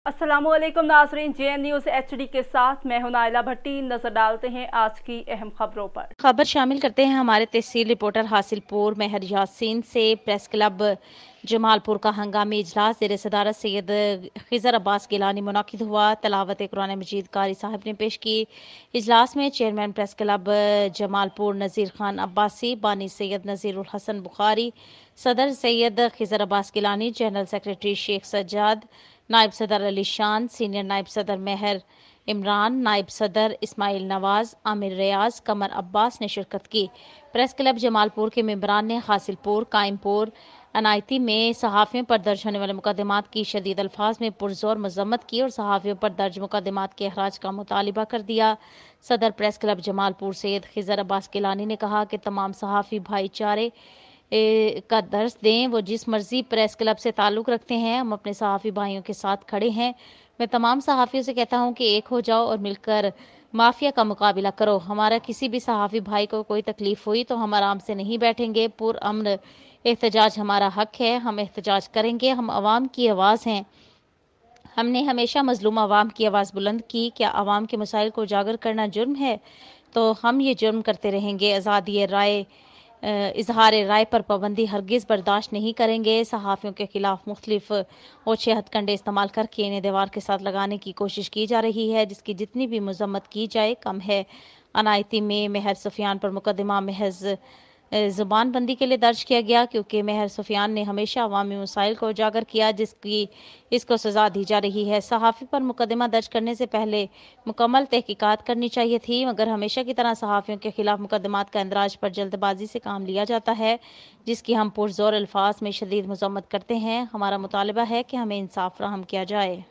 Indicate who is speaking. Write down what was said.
Speaker 1: अस्सलामुअलैकुम नाजरीन, JN news HD के साथ मैं हूं नाइला भट्टी। नजर डालते हैं आज की अहम खबरों पर।
Speaker 2: खबर शामिल करते हैं हमारे तहसील रिपोर्टर हासिलपुर मेहर यासीन से। प्रेस क्लब जमालपुर का हंगामी इजलास ज़ेर सदारत सैयद खिजर अब्बास गिलानी मुनाकिद हुआ। तलावत कुरान मजीद कारी साहब ने पेश की। इजलास में चेयरमैन प्रेस क्लब जमालपुर नज़ीर खान अब्बासी, बानी सैयद नज़ीरुल हसन बुखारी, सदर सैयद खिजर अब्बास गिलानी, जनरल सेक्रेटरी शेख सज्जाद, नायब सदर अली शान, सीनियर नायब सदर मेहर इमरान, नायब सदर इस्माइल नवाज, आमिर रियाज, कमर अब्बास ने शिरकत की। प्रेस क्लब जमालपुर के मेंबरान ने हासिलपुर, कायमपुर, अनायती में सहाफ़ियों पर दर्ज होने वाले मुकदमात की शदीद अल्फाज में पुरजोर मजम्मत की और सहाफ़ियों पर दर्ज मुकदमात के अखराज का मुतालिबा कर दिया। सदर प्रेस क्लब जमालपुर सैयद खिजर अब्बास गिलानी ने कहा कि तमाम सहाफ़ी भाईचारे का दर्ज दें। वो जिस मर्जी प्रेस क्लब से ताल्लुक़ रखते हैं, हम अपने सहाफ़ी भाइयों के साथ खड़े हैं। मैं तमाम सहाफ़ियों से कहता हूं कि एक हो जाओ और मिलकर माफिया का मुकाबला करो। हमारा किसी भी सहाफ़ी भाई को कोई तकलीफ हुई तो हम आराम से नहीं बैठेंगे। पुरअमन एहतजाज हमारा हक है, हम एहतजाज करेंगे। हम आवाम की आवाज़ हैं। हमने हमेशा मजलूम आवाम की आवाज़ बुलंद की। क्या आवाम के मसाइल को उजागर करना जुर्म है? तो हम ये जुर्म करते रहेंगे। आज़ादी राय इजहार राय पर पाबंदी हरगिज़ बर्दाश्त नहीं करेंगे। सहाफ़ियों के खिलाफ मुख्तलिफ ओछे हथकंडे इस्तेमाल करके इन्हें दीवार के साथ लगाने की कोशिश की जा रही है, जिसकी जितनी भी मजम्मत की जाए कम है। अनायती में मेहर सुफियान पर मुकदमा महज ज़ुबानबंदी के लिए दर्ज किया गया, क्योंकि मेहर सुफियान ने हमेशा अवामी मसाइल को उजागर किया, जिसकी इसको सज़ा दी जा रही है। सहाफ़ी पर मुकदमा दर्ज करने से पहले मुकम्मल तहकीकात करनी चाहिए थी, मगर हमेशा की तरह सहाफ़ियों के खिलाफ मुकदमात का इंदराज पर जल्दबाजी से काम लिया जाता है, जिसकी हम पुरज़ोर अल्फाज में शदीद मज़म्मत करते हैं। हमारा मुतालबा है कि हमें इंसाफ फराहम किया जाए।